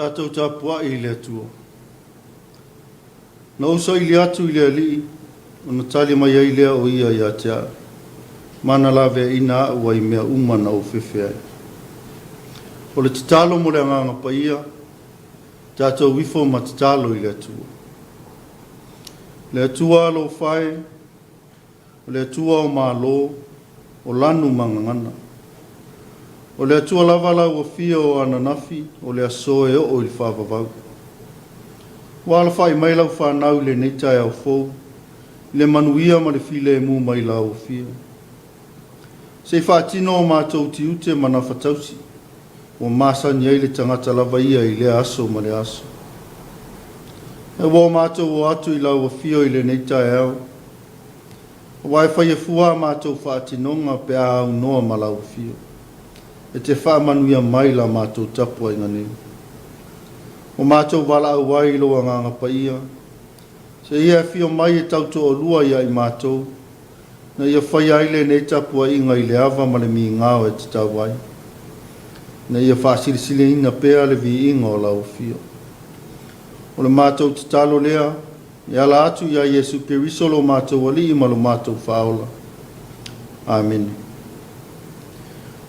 Tātou Tapua'iga I le atua. Na usa I le atu I le alii, ona tali mai ai lea o ia ia tea. Mana lawe ina a ua I mea umana o whiwhi ai. O le titalo mo le anganga pa ia, tātou wifo ma titalo I le atua. Le atua alo whae, o le atua o malo, o lanu mangangana. O le atua lavala ua fia o ananafi, o le asoe o I whawawau. Wala whai mai lau whanau le nei Taeao fou, le manuia ma le file mu mai lau o fia. Se whaatino o mātou ti ute mana whatausi, o māsani ai le tangata lava ia I le aso ma le aso. E wā mātou o atu I lau o fia I le nei Taeao, wai whai e fua mātou whaatinonga pe a au noa ma lau o fia. E te whaamanuia mai la mātou Tapua'iga nei. O mātou wala au wai loa nganga pa ia. Se ia fio mai e tauto o lua ia I mātou. Na ia whai aile nei Tapua'iga I le awa ma le mi ngāo e te tau wai. Na ia whaasilisile ina pēa le vi inga o lau fio. O le mātou te talo lea, e ala atu ia Yesu Keriso lo mātou wali I malo mātou whaola. Amen.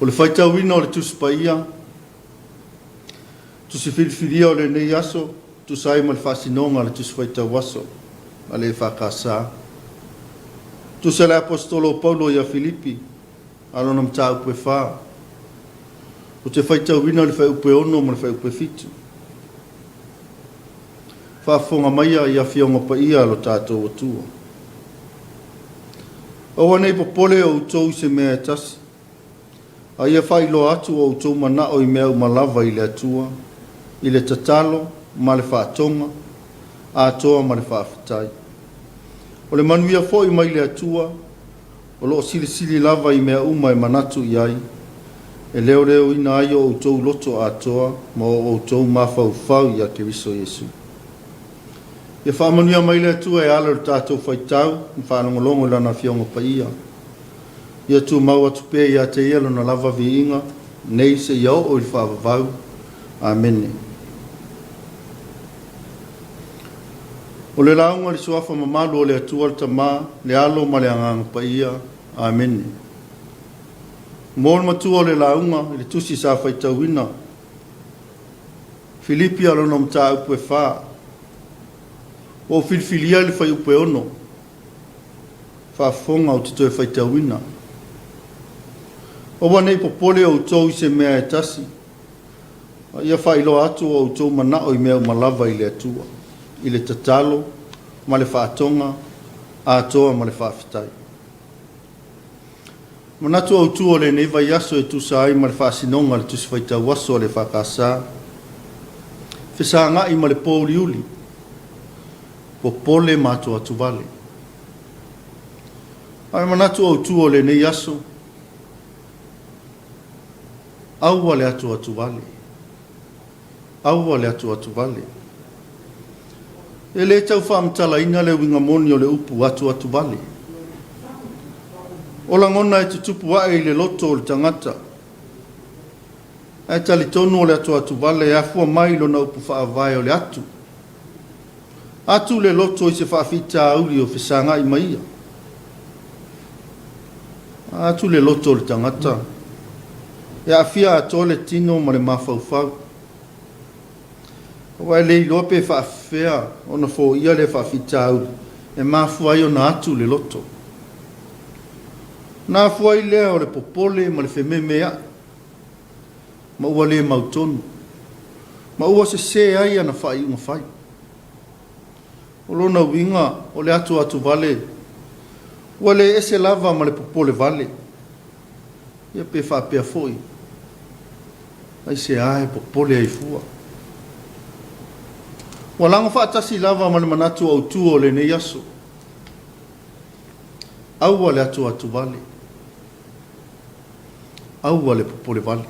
O le whaitau ina o le tusipa ia, tusi whiriwhiria o le nei aso, tusai ma le whasinonga le tusi whaitau aso, a le whakasa. Tusi le apostolo Paulo ia Filipi, alona mta upe wha. O te whaitau ina o le whai upe ono ma le whai upe fitu. Whafonga maia ia fionga pa ia lo tātou atua. O anei popole o utou se mea tasi. A ia whailo atu o utou mana o I mea umalava I le atua, I le tatalo, ma le whaatonga, a atoa ma le whaafitai. O le manuia fo I mai le atua, o loo sili lava I mea uma e manatu I ai, e leo leo ina ai o utou loto a atoa, ma o utou mawhau I a Keriso Yesu. Ia whaamanuia mai le atua e ala le tātou whaitau, I whanongolongo lana fionga pa ia. Ia tu mau atu pē ia te ielo na lava vi inga, nei se iau o I whaavavau. Amen. O le launga le suafa mamalu o le atua le tamā, le alo ma le anganga pa ia. Amen. Mo le matua o le launga, le tusi sa whaitauina. Filipi alona mta upe wha. O filfilia le whai upe ono. Whaafonga o te toe whaitauina. O wanei popole o utou I se mea e tasi. Ia whailo atu o utou manao I mea umalava I le atua. I le tatalo, ma le whaatonga, a atoa ma le whaafitai. Manatu o utu o le neiva yaso e tusa ai ma le whaasinonga le tusi whaitau waso le whakasa. Whisa ngai ma le pōli uli. Popole mātua atu vale. Ai manatu o utu o le nei yaso. Aua le atu vale. Aua le atu vale. E le tau whaamtala ina le winga moni o le upu atu vale. O la ngona e te tupu wae I le loto o le tangata. E tali tonu o le atu vale e afua mai lo na upu whaavai o le atu. Atu le loto I se whaafita auri o whisanga I maia. Atu le loto o le tangata. E a fia ato le tino ma le mawhauwhau. Wa le lope whaafea o na fo ia le whaafitau e mafuai o na atu le loto. Na fuai lea o le popole ma le whememea. Ma ua le mautonu. Ma ua se ai ana whai unga whai. O lona winga o le atu vale. Ua le ese lava ma le popole vale. Ia pe whaapea foi. Ai se ae popole ai fua. Ua langa whaatasi lava ma le manatu au tu o le nei aso. Aua le atu vale. Aua le popole vale.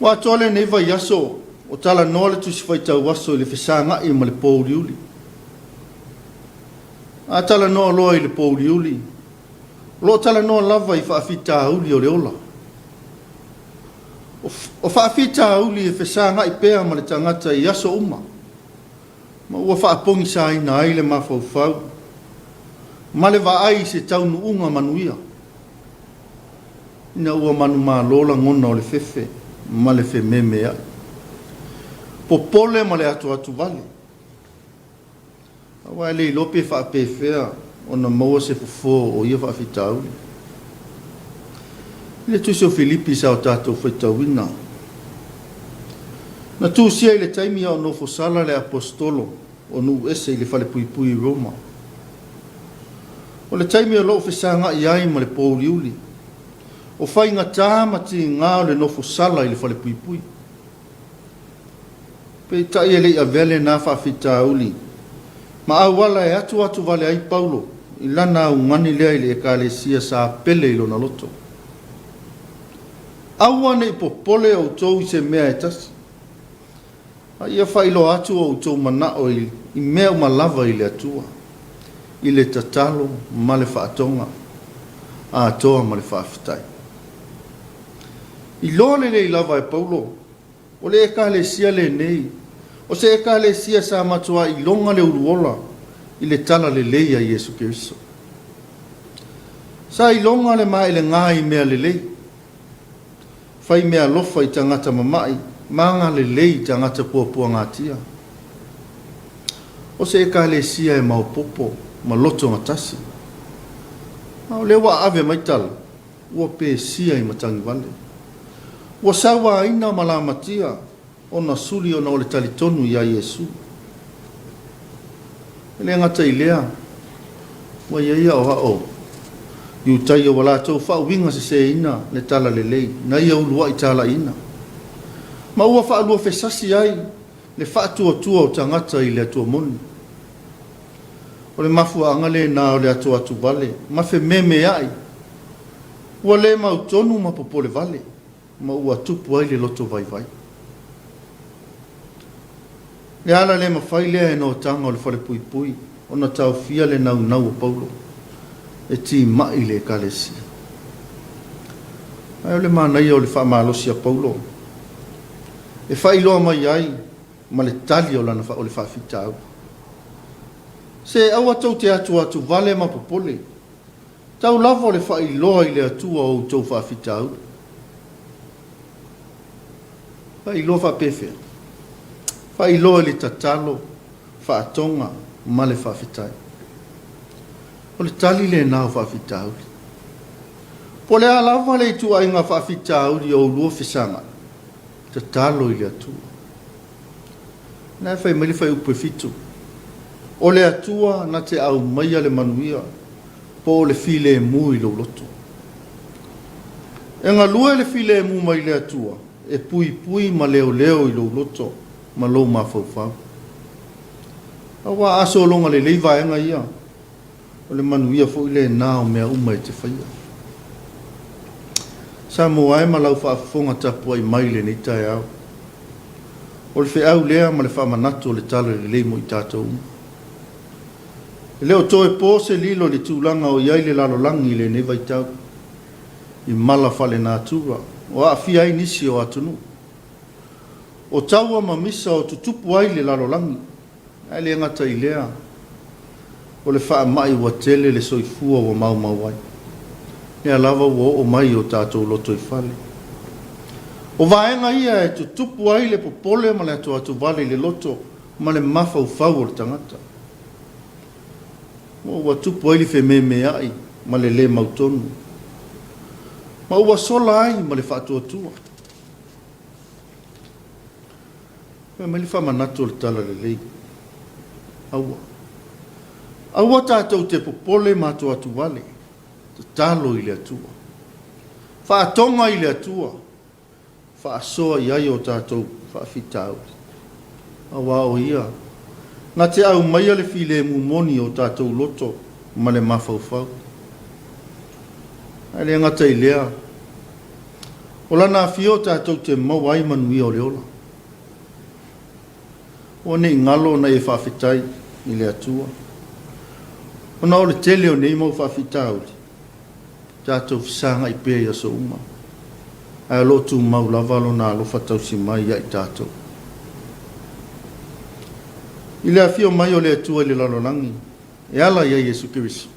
Ua atoa le neiva I aso o tala noa le tusi whaitau waso I le whisanga I ma le pōuri uli. A tala noa loa I le pōuri uli. Lo tala noa lava I whaafita uli o le ola. O whaafita uli e whesanga i pēa ma le tangata i aso uma. Ma ua whaapongi sa ina ai le mawhauwhau. Ma le vaai se taunu unga manuia. Ina ua manu maa lola ngona o le fefe, ma le fe meme ai. Popole ma le atu atu vale. Awa le ilope whaapewhea o na maua se fufo o ia whaafita uli. Le tusi o Filipi sa o tātou whaitawina. Na tūsia i le taimi au no fosala le apostolo o nu ese i le whale pui pui Roma. O le taimi o loo whesanga i ai ma le pōliuli. O whai ngā tāmati ngā o le no fosala i le whale pui pui. Pei tai e le a vele nā whaafita uli. Ma awala e atu atu vale ai Paulo i lana au ngani lea i le ekalesia sa pele i lona loto. Aua nei popole o tau i se mea e tasi. A ia whailo atu o tau manao i mea malava i le atua. I le tatalo ma le whaatonga. A atoa ma le whaafitai. I loa le i lava e Paulo. O le eka le sia le nei. O se eka le sia sa matua i longa le uruola. I le tala le leia i Yesu Keriso. Sa i longa le mai le ngā i mea le lei. Fai mea lofa i tangata mamai, maanga le lei tangata puapua ngatia. O se eka le sia e maupopo, ma loto ngatasi. O le wa ave maitala, ua pe sia i matangi vale. Ua sawa ina malamatia, o na suli o na ole talitonu ia Yesu. Ele ngata i lea, wa ia o hao. Iu tai o wala tau wha winga se ina le tala le lei, na ia ulua i tala ina. Ma ua wha alua whesasi ai, le wha tua o tangata i le atua moni. O le mafua angale na o le atua atu vale, ma fe meme ai. Ua le mautonu ma popole vale, ma ua tupu ai le loto vai vai. Le ala le mawhai lea e no tanga o le whare pui pui, o na tau fia le nau o Paulo. E ti mai le kalesi. Ai o le manai o le whaamalosi a Paulo. E whailoa mai ai, ma le tali o lana o le whaafitau. Se au atau te atu vale ma popole. Tau lava o le whailoa i le atua o tau whaafitau. Whailoa whaapewhea. Whailoa le tatalo, whaatonga, ma le whaafitai. O le tali le nao whaafitau. Po le alawa le tu ai ngā whaafitau i o lua whisanga. Te talo i le atua. Nā whai mele whai upe fitu. O le atua na te au maia le manuia. Po le file mu i lo loto. E ngā lua le file mu mai le atua. E pui pui ma leo leo i lo loto. Ma lo ma whau. Awa aso longa le leiva enga ia. O le manuia fo ile nao mea uma e te whaia. Samoa e malau whaafonga tapua i maile ni Taeao. O le whiau lea ma le whaamanato o le tala le leimo i tātou uma. E leo toe pōse lilo le tūlanga o iai le lalolangi le neva i tau. I mala whale nātura. O a fia i nisi o atunu. O taua ma misa o tutupu ai le lalolangi. Ai le ngata i lea. O le wha mai wa tele le soifua wa mau ai. Ne alawa o mai o tātou loto i whale. O vaenga ia e tutupu ai le popole ma le atu vale le loto ma le mawhau whau o le tangata. O wa tupu ai le whememe ai ma le mautonu. Ma ua sola ai ma le whaatua. Ma le whamanatu o le tala le lei. Aua. Aua tātou te popole mātua atu wale. Te talo i le atua. Whaatonga i le atua. Whaasoa i ai o tātou whaafitau. Awa o ia. Nā te au maia le file mumoni o tātou loto ma le mawhauwhau. Ai le ngata i lea. O lana fio tātou te mawai manui o le ola. O nei ngalo na e whaafitai i le atua. O na o le tele o nei mau whaafitau. Tātou fisanga i pēia so uma. a lo tu mau lava lo na lo fatau si mai ia i tātou. I le afio mai o le atua i le lalolangi, e ala ia Iesu Kirisu.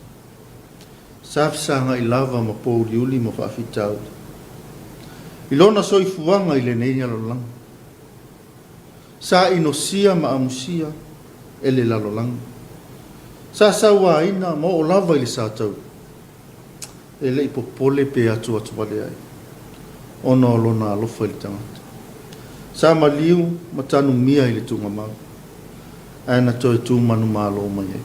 Safisanga i lava ma pouri uli ma whaafitau. I lona soifuanga i le nei lalolangi. Sa inosia ma amusia e le lalolangi. Sa sawa ina ma o lava i le sātau. E le ipopole pe atu atu wale ai. Ono lona alofa i le tangata. Sa maliu ma tanu mia i le tunga mau. Aina toi tu manu malo mai ai.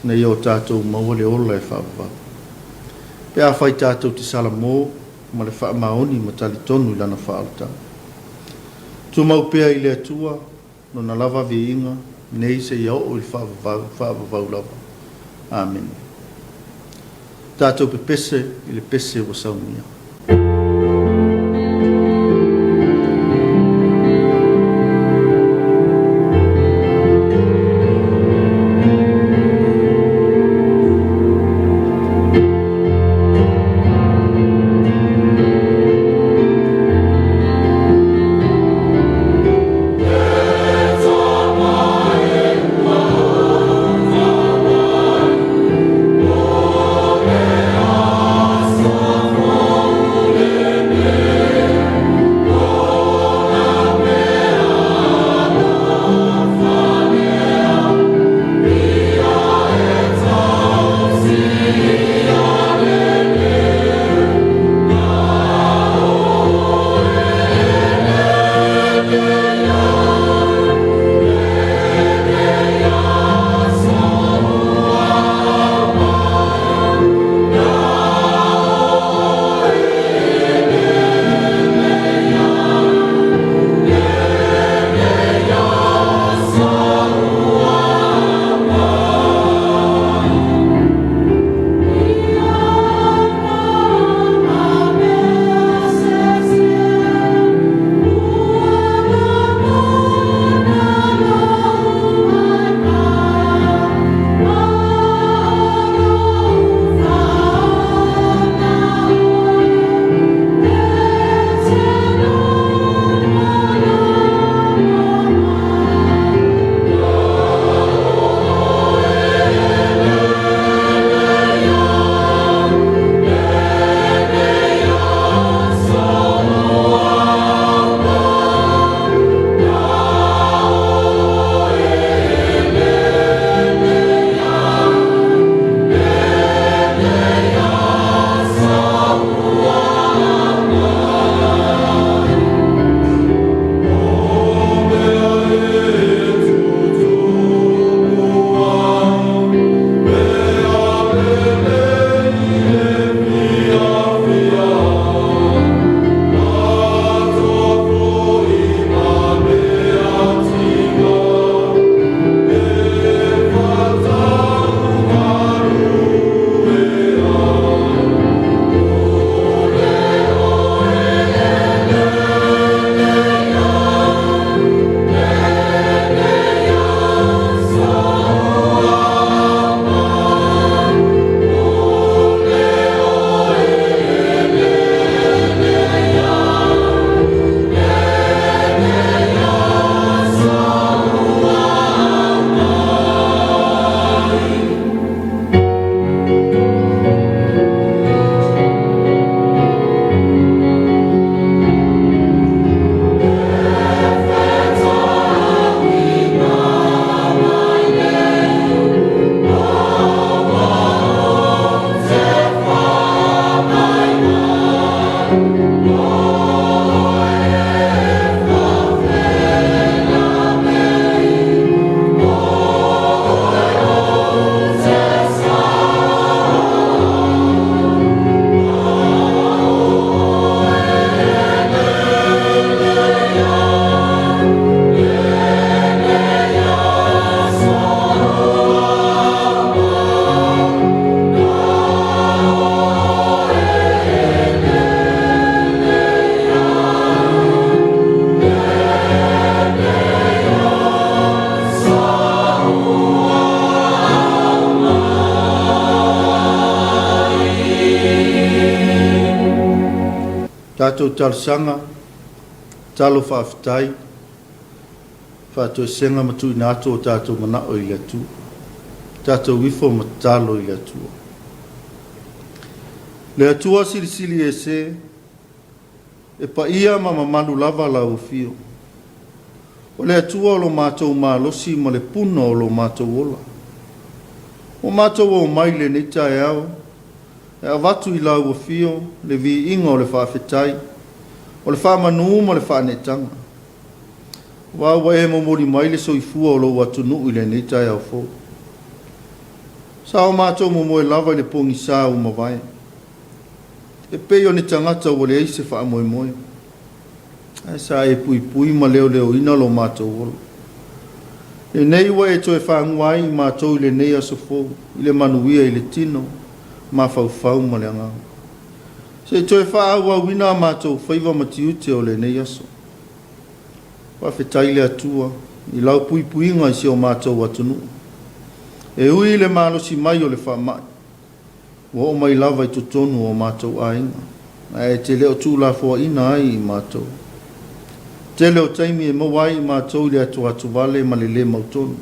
Na i o tātou maua le ola e whaapapa. Pe a whai tātou ti sala mō ma le wha maoni ma tali tonu i lana whaalta. Tu mau pea i le atua no na lava vi inga nei se iau o i whaapapau lava. Amen. Tātou pe pese i le pese o saumia. Yeah. Tātou talasanga, talo whaafitai, whātou senga matu i nātou tātou mana o i atu. Tātou wifo matalo i atua. Le atua sili e se, e pa ia ma mamalu lava la o fio. O le atua o lo mātou mālosi ma le puna o lo mātou ola. O mātou o mai le nei Taeao, e avatu i la o fio, le vi inga o le whaafetai, o le whaamanu ma le whaanetanga. Wa e momori mai le soifua o lo watunu i le nei Taeao fo. Sa o mātou mo e lava i le pongi sā o mawai. E pei o ni tangata o le eise wha moe moe. E sa e pui ma leo ina lo mātou olo. Le nei wa e toe whaanguai i mātou i le nei aso fo, i le manuia i le tino, ma fau ma le anga. Se toe whaau au ina mātou whaiva matiute o le nei aso. Wa whetai le atua, i lau pui ngai si o mātou watunu. E ui le malosi mai o le whamai. Wa o mai lava i tutonu o mātou ainga. E te leo tū la fua ina ai i mātou. Te leo taimi e mawai i mātou le atu vale ma le mautonu.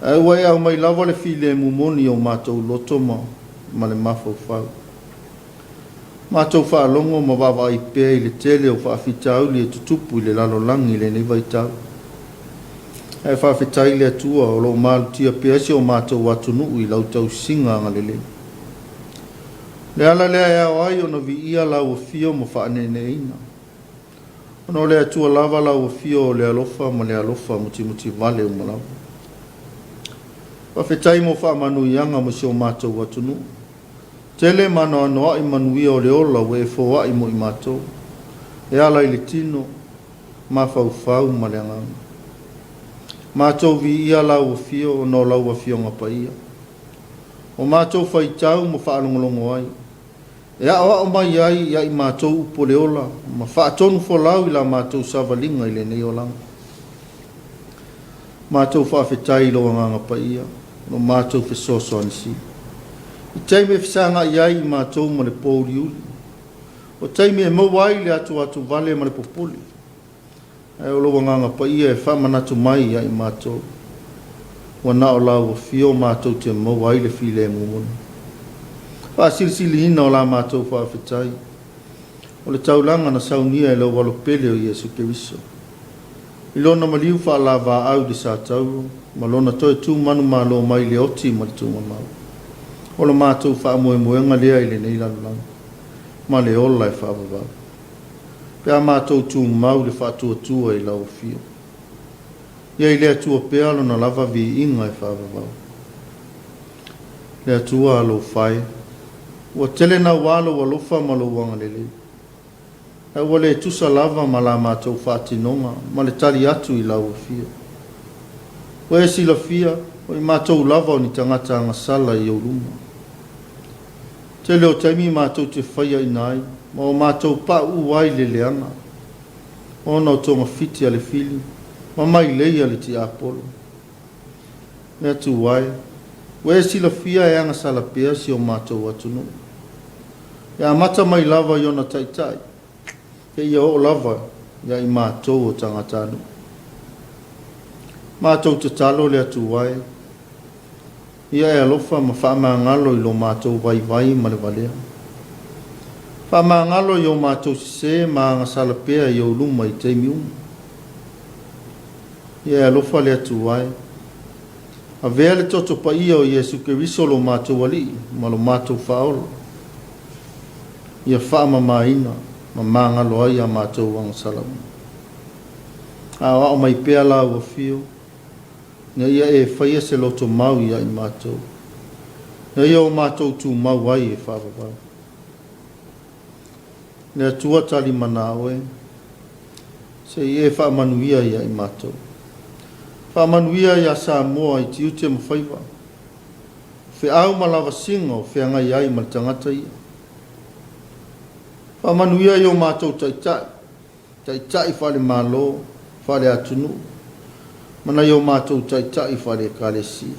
E wai au mai lava le file mumoni o mātou lotoma ma le mafau fau. Mātou whaalongo ma wawa i pēa i le tele o whaafitau li e tutupu i le lalolangi le nei tau. E whaafetai le atua o lo malu tia peasi o mātou watunu i lau tau singa ngalele. Le ala lea e au ai o na vi ia lau o fio mo whaanene ina. Ono le atua lava lau o fio o le alofa ma le alofa muti vale o malawa. Whaafetai mo whaamanu ianga mo si o mātou watunu. Tele mano anoa i manuia o le ola we e fōa i mo i mātou. E ala i le tino, ma fau ma le anganga. Mātou vi ia lau o fio o no lau a fio ngapa ia. O mātou whaitau mo whaanongolongo ai. E awa o mai ai ia i mātou upo le ola. Ma whaatonu fo lau i la mātou savalinga i le nei o langa. Mātou whaafetai lo ngapa ia. No mātou whesoso anisi. I taime whisanga iai i mātou ma le pōri uli. O taime e mawai le atu vale ma le popoli. E o loa nganga pa ia e whamanatu mai ia i mātou. Wana o lau o fio mātou te mawai le file e mumoni. Whaasilisili hina o la mātou whaafetai. O le taulanga na saunia e lau walo pele o Iesu Keriso. I lona maliu wha la wā au di sa tauro. Ma lona toi tū manu mā lo mai le oti ma le tū mamau. O le mātou wha moenga lea i le nei lalulang. Ma le ola e wha wawau. Pea mātou tū mau le wha tua i lau fio. Ia i lea tua pea lo na lava vi inga e wha wawau. Lea tua alo whai. Ua tele na walo wa lofa ma lo wanga lele. E ua le tusa lava ma la mātou wha tinonga ma le tali atu i lau fio. Ua e sila fia o i mātou lava o ni tangata angasala i auruma. Te leo taimi mātou te whaia i nai, ma o mātou pa uai le leanga. O nau tonga fiti ale fili, ma mai leia le ti apolo. Mea tu wai, we sila fia e anga sala pea si o mātou atunu. E a mata mai lava i ona taitai, e ia o lava ia i mātou o tangatanu. Mātou te talo le atu wai, ia e alofa ma whaamangalo i lo mātou vai ma le valea. Whaamangalo i o mātou se ma anga salapea i o luma i teimi uma. Ia e alofa le atu wai. A vea le toto pa ia o Iesu Keriso lo mātou ali, ma lo mātou whaolo. Ia whaamamaina ma mangalo ai a mātou anga salamu. A o mai pea la ua fio. Nga ia e whaia se loto mau ia i mātou. Nga ia o mātou tū mau ai e whawawau. Nga tua tali mana oe. Se i e whaamanuia ia i mātou. Whaamanuia ia Samoa i tiute ma whaiva. Whe au malawa singa o wheanga iai ma tangata ia. Whaamanuia i o mātou taitai. Taitai whale malo, whale atunu. Mana i o mātou taitai whare kālesi.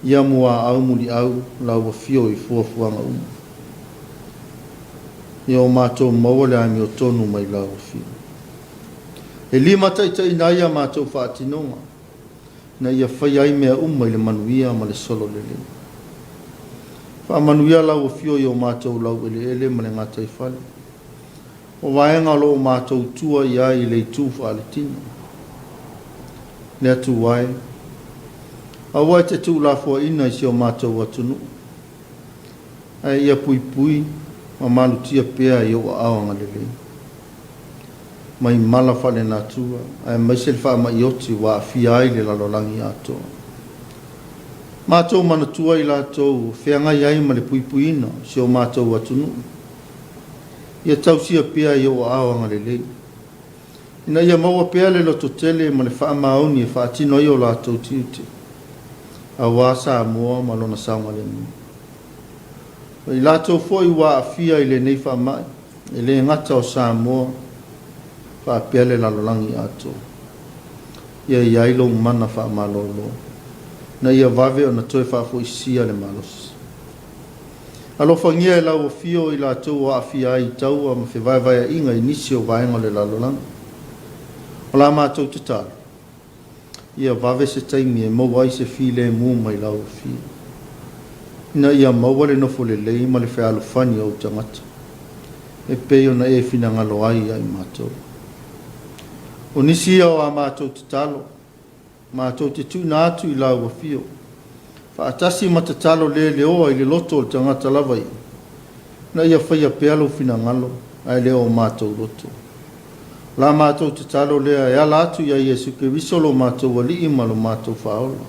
Ia mua au muli au lau wa fio i fuafuanga umu. Ia o mātou maua le ami o tonu mai la o fia. E lima tai na ia mātou whaatinonga. Na ia whai ai mea umai le manuia ma le solo lele. Wha manuia lau o fio i o mātou lau ele ma le ngatai whale. O waenga lo o mātou tua i ai le tū whaale tino. Le atu wai. A wai te tū la fua ina i si o mātou atunu. Ai ia pui pui ma malu tia pea i o aonga lele. Mai mala whale nā tua. Ai maisel wha ma ioti wa fia ai le lalolangi ato. Mātou mana tua i lātou whiangai ai ma le pui pui ina si o mātou atunu. Ia tausia pea i o aonga lele. Ina ia maua pea le loto tele ma le wha maoni e wha atino i o lātou tiute. A wasa a mua ma lona saunga le nui. I lātou fo i wā a fia i le nei wha mai. E le ngata o Samoa. Wha pea le lalolangi ato. Ia i ailo mana wha malolo. Na ia vave o na toe wha fo i sia le malos. Alo whangia e lau o fio i lātou o a fia i taua ma whi vai inga i nisi o vaenga le lalolangi. O la mātou te tāra. Ia vave se taimi e maua i se file mu mai lau o fia. Ina ia maua le nofo le lei ma le whea alufani au tangata. E peo na e fina ngalo ai ai mātou. O nisi au a mātou te talo. Mātou te tūna atu i lau o fio. Wha atasi matatalo le oa i le loto o tangata lava i. Na ia whaia pealo fina ngalo ai leo o mātou loto. La mātou te talo lea e ala atu ia Iesu ke visolo mātou wali ima lo mātou whaola.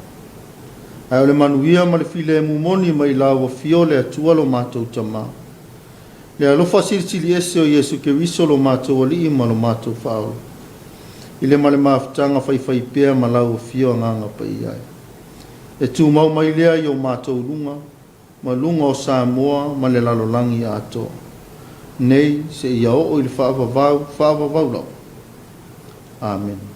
Ai o le manuia ma le file mumoni mai lau o fio le atua lo mātou tama. Le alofa sirisiri ese o Iesu ke visolo mātou wali ima lo mātou whaola. I le male maafutanga whai pea ma lau o fio nganga pa iai. E tū mau mai lea i o mātou lunga, ma lunga o Samoa ma le lalolangi ato. Nei se ia o i le whaavavau lau. Amen.